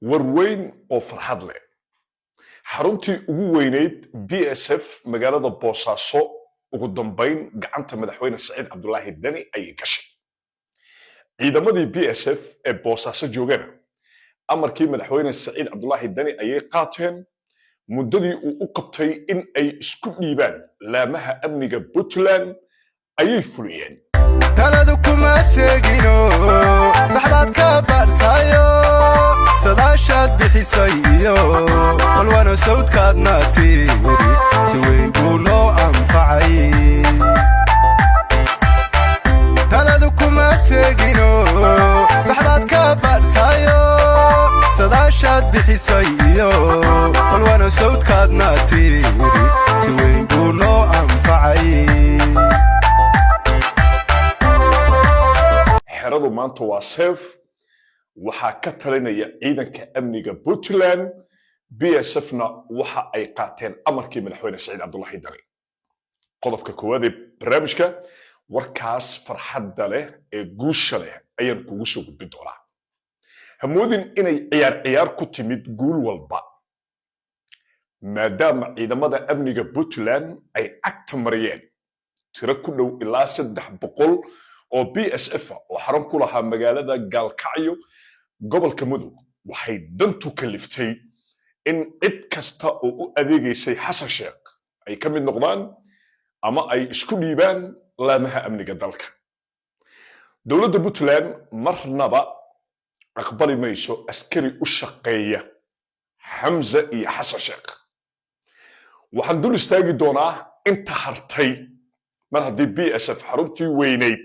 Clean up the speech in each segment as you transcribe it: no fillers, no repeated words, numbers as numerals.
warweyn oo farxad leh xaruntii ugu weyneyd BSF magaalada Boosaaso ugu dambeyn gacanta madaxweyne Saciid Cabdullaahi Dani ay gashay ciidamadii BSF ee Boosaaso joogana amarkii madaxweyne Saciid Cabdullaahi Dani ayay qaateen muddadii uu u qabtay in ay isku dhiibaan laamaha amniga Puntland ayay fuliyeen taladu kuma seegino saxbaad ka bartayo sadaashad bixisayo walwana sawdkaadna tiiri si weyn buu loo anfacay taladu kuma seegino saxbaad ka bartayo sadaashad bixisayo walwana sawdkaadna tiiri si weyn buu loo anfacay xeradu maanta waa safe waxaa ka talinaya ciidanka amniga Puntland BSFna waxa ay qaateen amarkii madaxweyne Saciid Cabdullaahi Dani qodobka koowaad ee barnaamijka warkaas farxadda leh ee guusha leh ayaan kugu soo gudbin doonaa hamoodin inay ciyaar ku timid guul walba maadaama ciidamada amniga Puntland ay agta mariyeen tiro ku dhow ilaa 300 oo BSF oo xarun ku lahaa magaalada Gaalkacyo gobolka Mudug waxay dantu kaliftay in cid kasta oo u adeegaysay Xasan Sheekh ay ka mid noqdaan ama ay isku dhiibaan laamaha amniga dalka dawladda Puntland marnaba aqbali mayso askari u shaqeeya Hamza iyo Xasan Sheekh waxaan dul istaagi doonaa inta hartay mar haddii BSF xaruntii weyneyd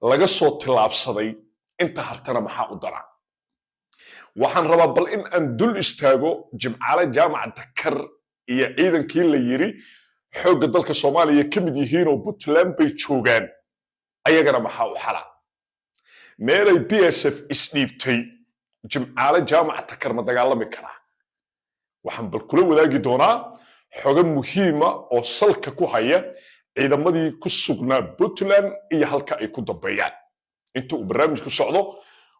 laga soo tilaabsaday inta hartana maxaa u dara waxaan rabaa bal in aan dul istaago Jimcaale Jaamac Dakar iyo ciidankii la yiri xoogga dalka Soomaaliya ka mid yihiin oo Puntland bay joogaan ayagana maxaa u xala meelay BSF isdhiibtay Jimcaale Jaamac Dakar ma dagaalami karaa waxaan bal kula wadaagi doonaa xogo muhiima oo salka ku haya ciidamadii ku sugnaa Puntland iyo halka ay ku dambeeyaan inta uu barnaamijku socdo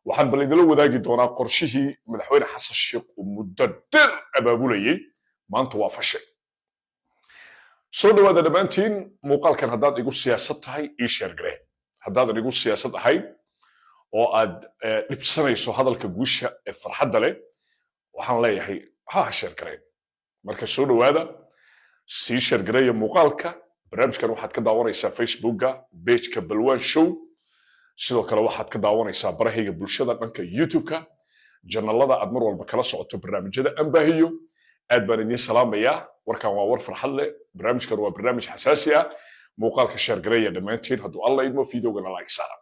waxaan bal idin la wadaagi doonaa qorshihii madaxweyne Xasan Sheekh oo muddo dheer abaabulayay maanta waa fashay soo dhawaada dhamaantiin muuqaalkan haddaad igu siyaasad tahay ii sheer garee haddaadan igu siyaasad ahayn oo aad dhibsanayso hadalka guusha ee farxadda leh waxaan leeyahay ha sheer garee marka soo dhawaada sii sheer gareeya muuqaalka barnaamijkan waxaad ka daawanaysaa Facebookga page-ka Balwan Show sidoo kale waxaad ka daawanaysaa barahayga bulshada dhanka YouTube-ka janalada aad mar walba kala socoto barnaamijyada aan baahiyo aad baan idin salaamayaa warkan waa war farxad leh barnaamijkan waa barnaamij xasaasi ah muuqaalka share gareeya dhamaantiin hadduu alla idmo fiidowgana like saara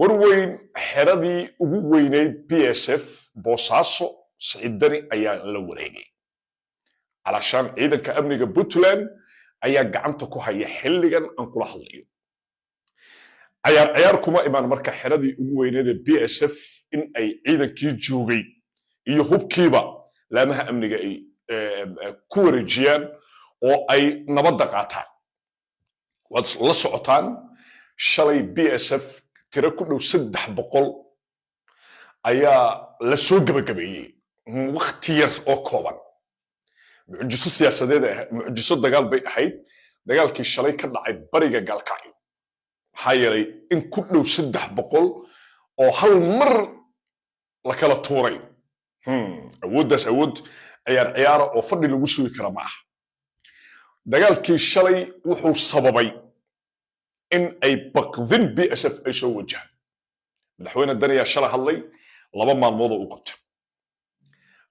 warweyn xeradii ugu weyneyd BSF Boosaaso Saciid Dani ayaa la wareegay alashaan ciidanka amniga Puntland ayaa gacanta ku haya xilligan aan kula hadlayo ciyaar kuma imaan marka xeradii ugu weyneed BSF in ay ciidankii joogay iyo hubkiiba laamaha amniga ay ku wareejiyaan oo ay nabadda qaataan waad la socotaan shalay BSF tiro ku dhow 300 ayaa la soo gabagabeeyay waqti yar oo kooban mucjiso siyaasadeed mucjiso dagaal bay ahayd dagaalkii shalay ka dhacay bariga Gaalkacyo maxaa yeelay in ku dhow 300 oo hal mar la kala tuuray awooddaas awood ciyaar oo fadhi lagu sugi kara ma aha dagaalkii shalay wuxuu sababay in ay baqdin BSF ay soo wajahaan madaxweyne Dani ayaa shalay hadlay 2 maalmood oo u qabtay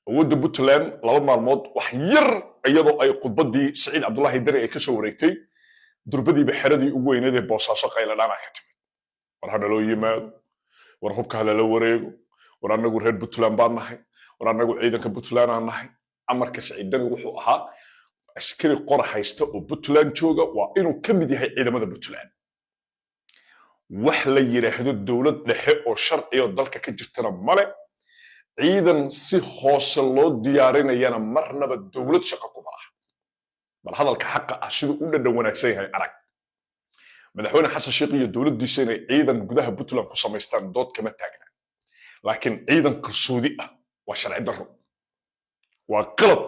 awoodda Puntland 2 maalmood wax yar iyadoo ay khudbadii Saciid Cabdullaahi Dani ay ka soo wareegtay durbadiiba xeradii ugu weyneed ee Boosaaso qayladaan ka timid war hada loo yimaado war hubka la wareego war anagu reer Puntland baan nahay war anagu ciidanka Puntland aan nahay amarka Saciid Dani wuxuu ahaa askari qor haysta oo Puntland jooga waa inuu ka mid yahay ciidamada Puntland wax la yiraahdo dawlad dhexe oo sharci oo dalka ka jirtana male ciidan si hoose loo diyaarinayana marnaba dawlad shaqo ku malaha bal hadalka xaq ah sidoo u dhadhan wanaagsan yahay arag madaxweyne Xasan Sheekh iyo dawladdiisa inay ciidan gudaha Puntland ku samaystaan dood kama taagna لكن عيدا قرصودي وشرعي درو وقلط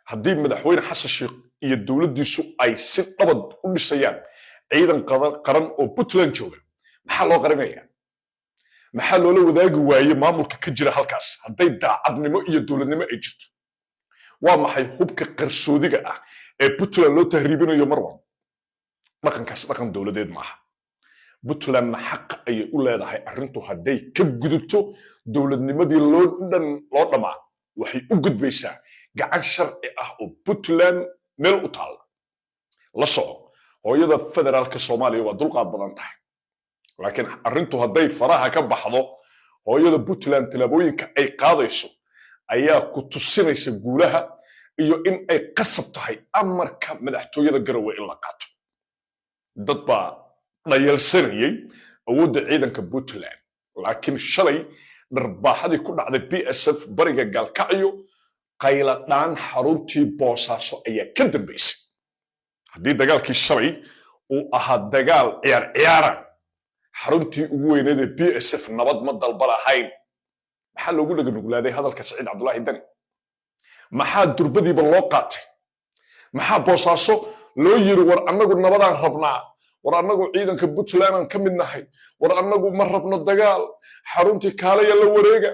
هدي مدحوين حسن الشيخ iyo dawladdiisu ay si dhabad u dhisayaan ciidan qaran oo Puntland jooga maxaa loo qarinayaa maxaa loola wadaagi waayay maamulka ka jira halkaas hadday daacadnimo iyo dawladnimo ay jirto waa maxay hubka qarsoodiga ah ee Puntland loo tahriibinayo marwan dhaqankaas dhaqan dawladeed maaha Puntland xaq ay u leedahay arrintu hadday ka gudubto dawladnimadii loo dhamaa waxay u gudbaysaa gacan sharci ah oo Puntland meel u taal la soco hooyada federaalka Soomaaliya waa dulqaad badan tahay laakiin arrintu hadday faraha ka baxdo hooyada Puntland talaabooyinka ay qaadayso ayaa ku tusinaysa guulaha iyo in ay qasab tahay amarka madaxtooyada Garowe in la qaato dad baa dhayalsanayay awoodda ciidanka Puntland laakiin shalay dharbaaxadii ku dhacday BSF bariga Gaalkacyo qayla dhaan xaruntii Boosaaso ayaa ka dambeysay haddii dagaalkii shalay uu ahaa dagaal ciyaar xaruntii ugu weyneed ee BSF nabad ma dalba lahayn maxaa loogu dhaganugulaaday hadalka Saciid Cabdullaahi Dani maxaa durbadiiba loo qaatay maxaa Boosaaso loo yiri war annagu nabadaan rabnaa war annagu ciidanka Puntland aan ka mid nahay war annagu ma rabno dagaal xaruntii kaalaya la wareega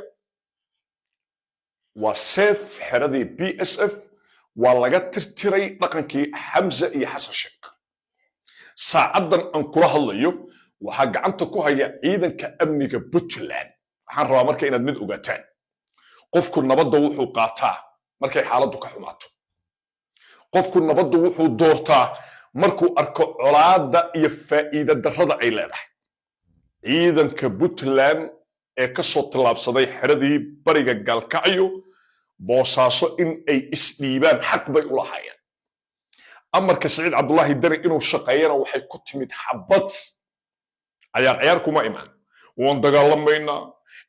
waa seef xeradii BSF waa laga tirtiray dhaqankii Xamza iyo Xasan Sheekh saacadan aan kula hadlayo waxaa gacanta ku haya ciidanka amniga Puntland waxaan rabaa marka inaad mid ogaataan qofku nabadda wuxuu qaataa markay xaaladdu ka xumaato qofku nabadda wuxuu doortaa markuu arko colaadda iyo faa'iido darrada ay leedahay ciidanka Puntland ee ka soo tilaabsaday xeradii bariga Gaalkacyo Boosaaso in ay isdhiibaan xaq bay u lahaayeen amarka Saciid Cabdullaahi Dani inuu shaqeeyana waxay ku timid xabad ciyaar kuma iman waan dagaalamaynaa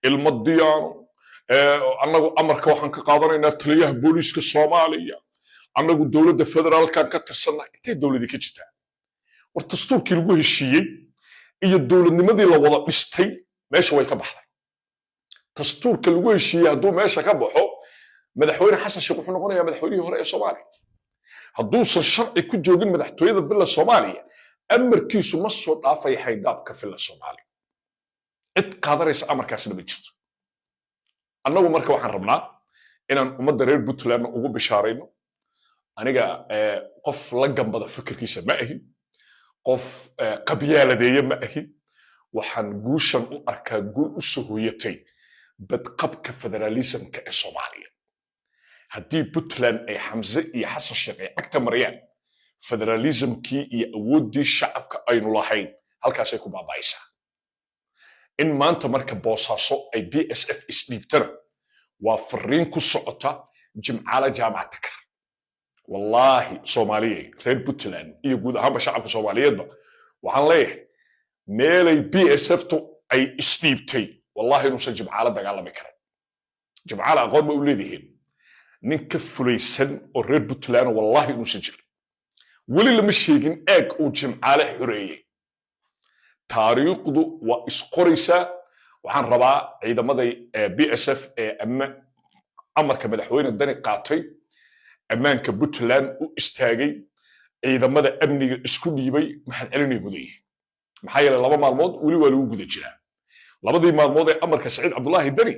ilmo diyaano annagu amarka waxaan ka qaadanaynaa taliyaha booliiska Soomaaliya annagu dawladda federaalkan ka tirsanaa intay dawladii ka jirtaa war dastuurkii lagu heshiiyey iyo dawladnimadii la wada dhistay meesha way ka baxday dastuurka lagu heshiiyey hadduu meesha ka baxo madaxweyne Xasan Sheekh wuxuu noqonayaa madaxweynihii hore ee Soomaaliya hadduusan sharci ku joogin madaxtooyada Villa Soomaaliya amarkiisu ma soo dhaafay haydaabka Villa Soomaaliya cid qaadanaysa amarkaasna ma jirto annagu marka waxaan rabnaa inaan ummadda reer Puntland ugu bishaarayno aniga qof la gambada fikirkiisa ma ahi qof qabyaaladeeya ma ahi waxaan guushan u arkaa guul u soo hooyatay badqabka federalismka ee Soomaaliya haddii Puntland ay Xamza iyo Xasan Sheekh ay agta mariyaan federalismkii iyo awooddii shacabka aynu lahayn halkaas ay ku baabaaysaa in maanta marka Boosaaso ay BSF isdhiibtana waa fariin ku socota jimcaale jaamacadda kar wallaahi Soomaaliyeed reer Puntland iyo guud ahaanba shacabka Soomaaliyeedba waxaan leeyahay meelay BSF-tu ay isdhiibtay wallaahi inuusan jimcaale dagaalami karin jimcaale aqoon ma u leedihiin nin ka fulaysan oo reer Puntland wallaahi inuusan jirin weli lama sheegin eeg uu jimcaale xoreeyey taariikhdu waa isqoraysaa waxaan rabaa ciidamaday BSF ee amarka madaxweyne Dani qaatay ammaanka Puntland u istaagay ciidamada amniga isku dhiibay maxaan celinay mudayay maxaa yeelay laba maalmood weli waa lagu guda jiraa labadii maalmood ee amarka Saciid Cabdullaahi Dani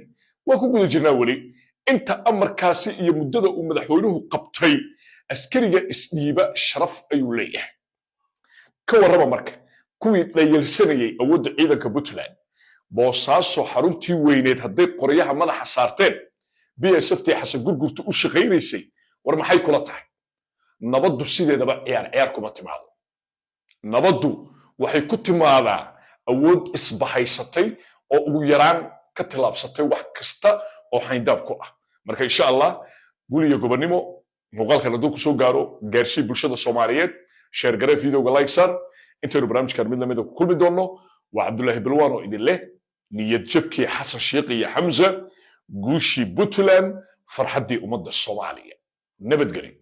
waa ku guda jirnaa weli inta amarkaasi iyo muddada uu madaxweynuhu qabtay askariga isdhiiba sharaf ayuu leeyahay ka warraba marka kuwii dhayalsanayay awoodda ciidanka Puntland Boosaaso xaruntii weyneed hadday qoryaha madaxa saarteen BSF-tii Xasan Gurgurta u shaqaynaysay war maxay kula tahay nabaddu sideedaba ciyaar kuma timaado nabaddu waxay ku timaadaa awood isbahaysatay oo ugu yaraan ka tilaabsatay wax kasta oo xayndaab ku ah marka insha Allah guliga gobonimo muuqaalkan hadduu ku soo gaaro gaarsii bulshada Soomaaliyeed share garee videoga like sar intaynu barnaamijkan mid lamid ah ku kulmi doono waa Cabdullaahi Balwaan oo idin leh niyad jabkii Xasan Sheekh iyo Xamza guushii Puntland farxaddii ummadda Soomaaliya nabadgelyo